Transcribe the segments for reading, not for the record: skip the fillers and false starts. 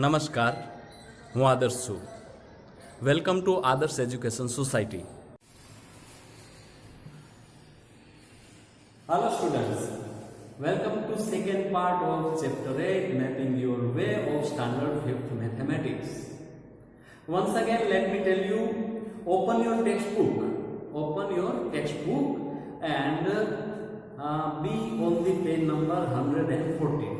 નમસ્કાર, હું આદર્શ છું. વેલકમ ટુ આદર્શ education society. Hello students, welcome to second part of chapter 8 mapping your way of standard 5th mathematics. Once again let me tell you, open your textbook and be on the page number 114.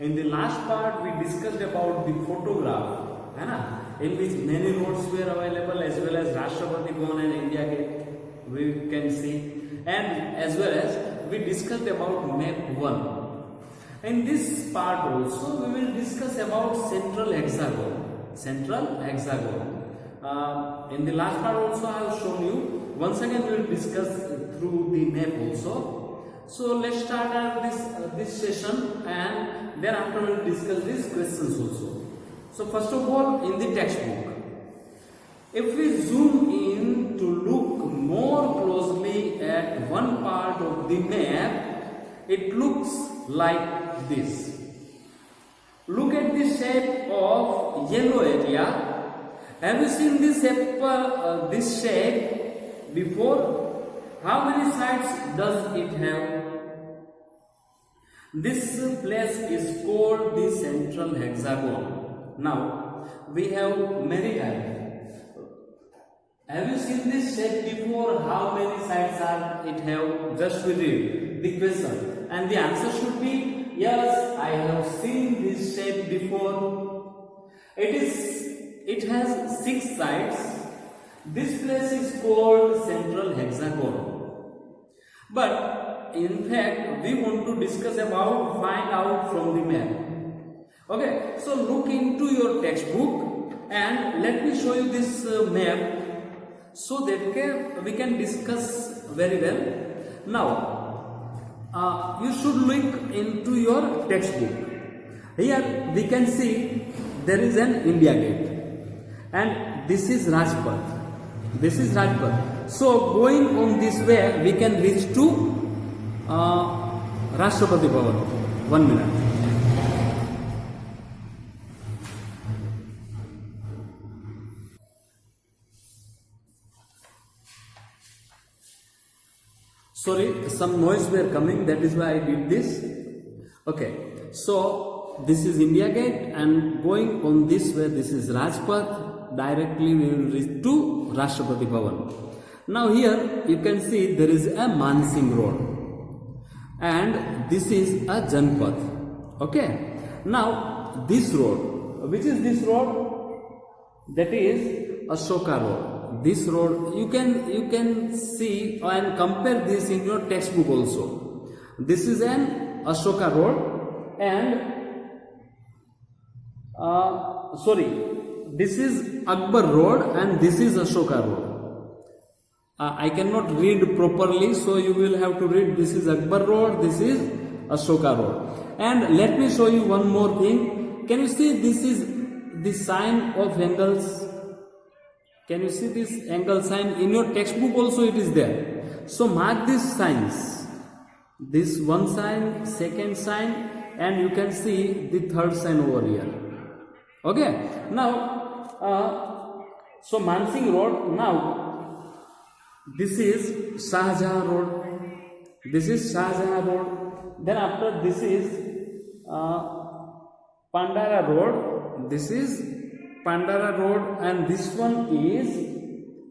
In the last part we discussed about the photograph, है ना, in which many roads were available as well as Rashtrapati Bhavan and India Gate we can see, and as well as we discussed about map 1. In this part also we will discuss about central hexagon. In the last part also I have shown you. Once again we will discuss through the map also. So let's start this session, and thereafter we will discuss these questions also. So first of all, in the textbook, if we zoom in to look more closely at one part of the map, it looks like this. Look at the shape of yellow area. Have you seen this shape before? How many sides does it have? This place is called the central hexagon. Now we have many types. Have you seen this shape before? How many sides are it have? Just we read the question, and the answer should be yes, I have seen this shape before. It has 6 sides. This place is called central hexagon. But in fact we want to discuss about find out from the map. Okay, so look into your textbook and let me show you this map so that we can discuss very well. Now you should look into your textbook. Here we can see there is an India Gate and this is Rajpath. So going on this way we can reach to Rashtrapati Bhavan. 1 minute. Sorry, some noise were coming, that is why I did this. Okay, so this is India Gate, and going on this way, this is Rajpath. Directly we will reach to Rashtrapati Bhavan. Now here you can see there is a Mansingh Road, and this is a Janpath. Okay, now this road, which is this road? That is Ashoka Road. This road you can see and compare this in your textbook also. This is an Ashoka Road, and this is Akbar Road, and this is Ashoka Road. I cannot read properly, so you will have to read this is Akbar Road, this is Ashoka Road. And let me show you one more thing. Can you see this is the sign of angles? Can you see this angle sign? In your textbook also it is there. So mark these signs. This one sign, second sign, and you can see the third sign over here. Okay. Now, so Mansingh Road. Now, this is Shahjahan Road. Then after this is Pandara Road. This is Pandara Road, and this one is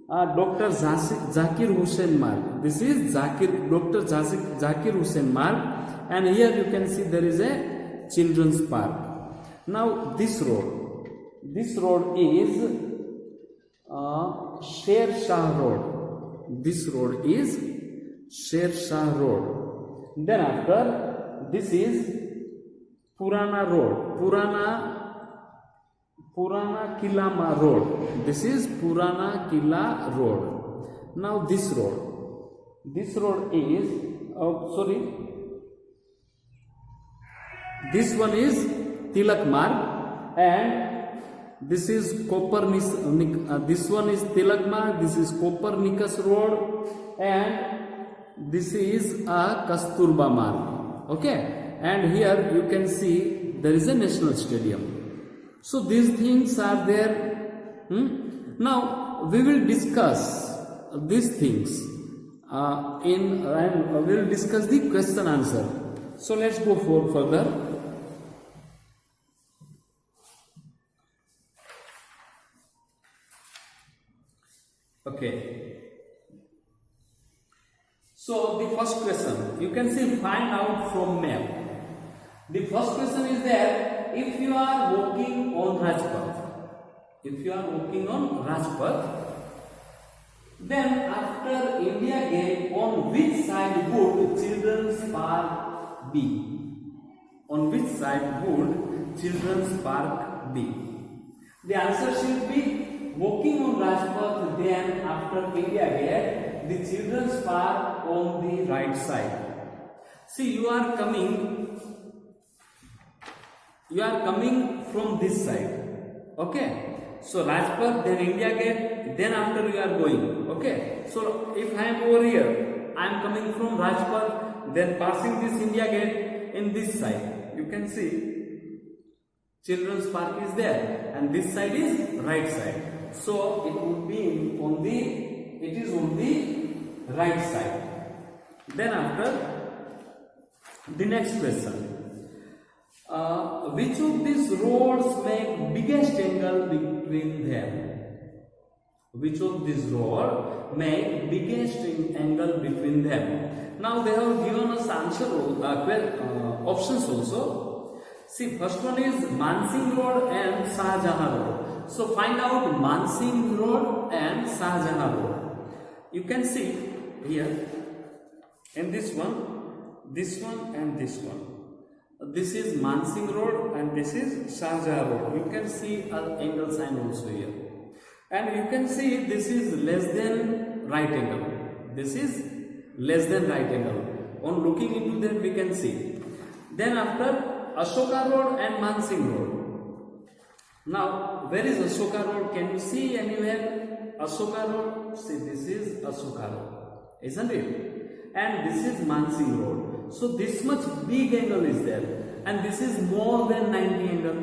Dr. Zakir Hussain Marg. This is Dr. Zakir Hussain Marg, and here you can see there is a children's park. Now this road is Sher Shah Road. This road is Sher Shah Road. Then after this is Purana Road, Purana Kilama Road. This is Purana Kila Road. Now this road is this one is Tilak Marg, and this is this one is Tilak Marg, this is Copernicus Road, and this is a Kasturba Marg. Okay, and here you can see there is a national stadium. So these things are there. Now we will discuss these things and we will discuss the question answer. So let's go for further. Okay. So the first question, you can see find out from map. The first question is there, if you are walking on Rajpath, then after India Gate, on which side would Children's Park be? On which side would Children's Park be? The answer should be walking on Rajpath, then after India Gate, the Children's Park on the right side. See, you are coming from this side. Okay. So Rajpath, then India Gate, then after you are going. Okay. So if I am over here, I am coming from Rajpath, then passing this India Gate in this side. You can see Children's Park is there, and this side is right side. So it would be on the right side. Then after, the next question. Which of these roads make biggest angle between them? Which of these roads make biggest angle between them? Now they have given us answer options also. See, first one is Mansingh Road and Shahjahan Road. So find out Mansingh Road and Shahjahan Road. You can see here in this one and this one. This is Mansingh Road and this is Shahjahan Road. You can see an angle sign also here. And you can see this is less than right angle. This is less than right angle. On looking into that we can see. Then after Ashoka Road and Mansingh Road. Now where is Ashoka Road? Can you see anywhere? Ashoka Road. See, this is Ashoka Road, isn't it? And this is Mansingh Road. So this much big angle is there, and this is more than 90 angle,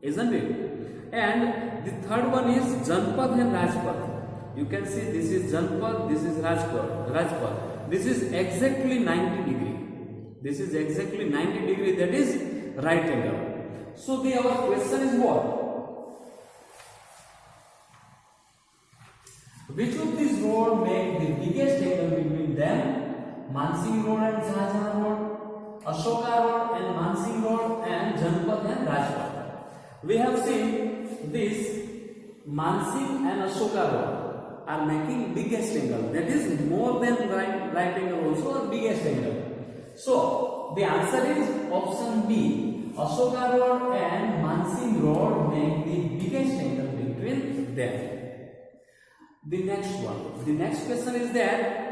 isn't it? And the third one is Janpath and Rajpath. You can see this is Janpath, this is Rajpath. This is exactly 90 degree. This is exactly 90 degree. That is right angle. So our question is what? Which of these roads make the biggest angle between them? Mansingh Road and Shahjahan Road, Ashoka Road and Mansingh Road, and Janpath and Rajpath. We have seen this Mansingh and Ashoka Road are making biggest angle. That is more than right angle also, or biggest angle. So the answer is option B. Ashoka Road and Mansingh Road make the biggest angle between them. The next one. The next question is that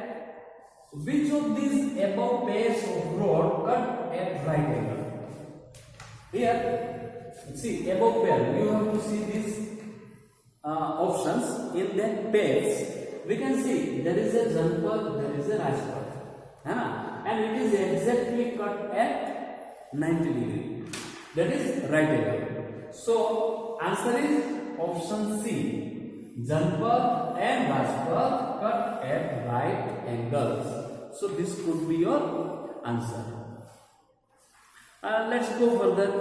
which of these above pairs of road cut at right angle? Here, see above pair. You have to see these options in the pairs. We can see there is a Janpath, there is a Rajpath, and it is exactly cut at 90 degree. That is right angle. So answer is option C. Janpath and Rajpath cut at right angles. So this could be your answer. Let's go further.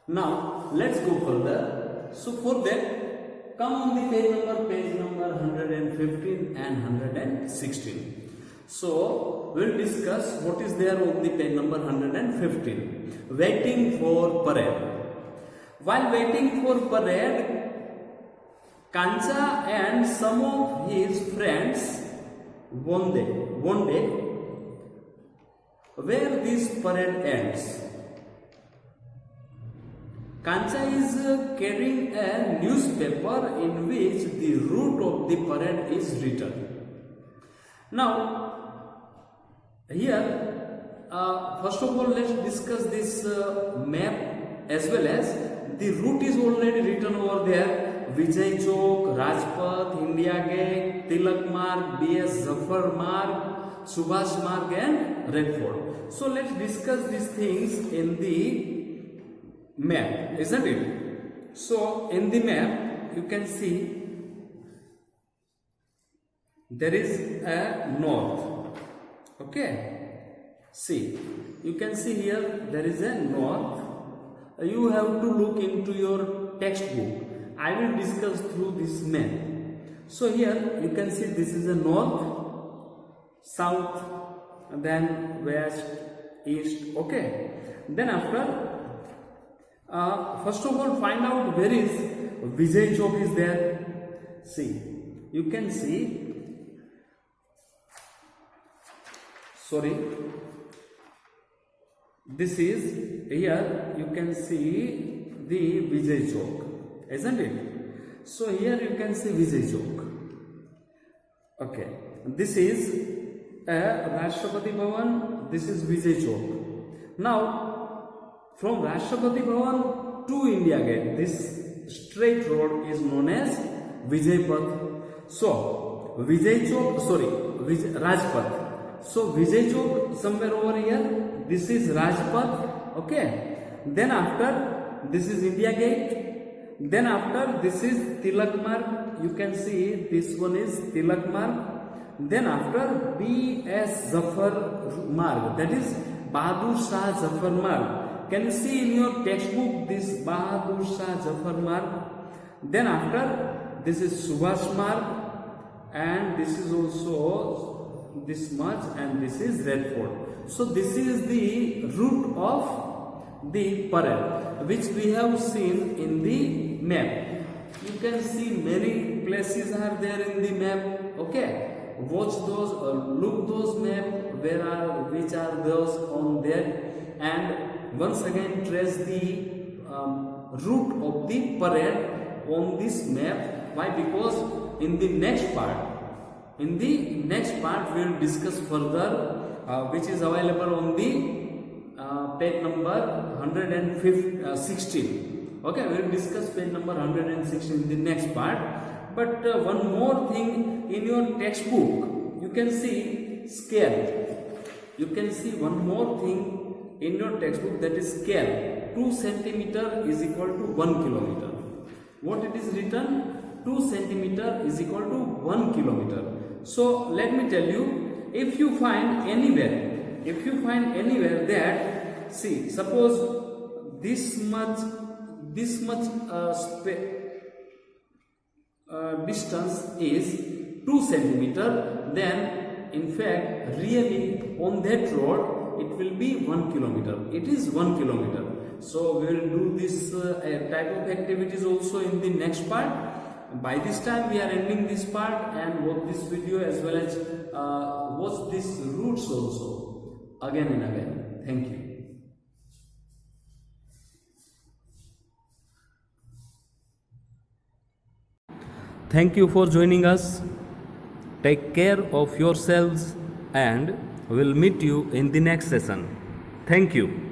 Now let's go further. So for that, come on the page number 115 and 116. So we'll discuss what is there on the page number 115. Waiting for parade. While waiting for parade, Kancha and some of his friends one day where this parade ends. Kancha is carrying a newspaper in which the route of the parade is written. Now, here, first of all, let's discuss this map as well as the route is already written over there Vijay Chowk, Rajpath, India Gate, Tilak Marg, B.S. Zafar Marg, Subhash Marg and Red Fort. So let's discuss these things in the map, isn't it? So in the map you can see there is a north. Okay, see, you can see here there is a north. You have to look into your textbook. I will discuss through this map. So here you can see this is a north, south, and then west, east. Okay, then after first of all find out where is Vijay Chowk is there. See, you can see, sorry, this is here you can see the Vijay Chowk, isn't it? So here you can see Vijay Chowk. Okay, this is Rashtrapati Bhavan, this is Vijay Chowk. Now from Rashtrapati Bhavan to India Gate, this straight road is known as Vijay Path. So Vijay Chowk, sorry, Rajpath. So Vijay Chowk somewhere over here, this is Rajpath. Okay, then after this is India Gate, then after this is Tilak Marg. You can see this one is Tilak Marg. Then after B.S. Zafar Marg, that is Bahadur Shah Zafar Marg. Can you see in your textbook this Bahadur Shah Zafar Marg? Then after this is Subhash Marg, and this is also this much, and this is Red Fort. So this is the route of the parade which we have seen in the map. You can see many places are there in the map. Okay, watch those, look those map, which are those on there, and once again trace the route of the parade on this map. Why? Because in the next part we will discuss further, which is available on the page number 116. Okay, we will discuss page number 116 in the next part. But one more thing, in your textbook you can see scale. You can see one more thing in your textbook, that is scale. 2 centimeter is equal to 1 kilometer. What it is written? 2 centimeter is equal to 1 kilometer. So let me tell you, if you find anywhere that, see, suppose this much distance is 2 centimeter, then in fact really on that road it will be 1 kilometer. It is 1 kilometer. So we will do this type of activities also in the next part. By this time we are ending this part, and watch this video as well as watch these routes also again and again. Thank you. Thank you for joining us. Take care of yourselves, and we'll meet you in the next session. Thank you.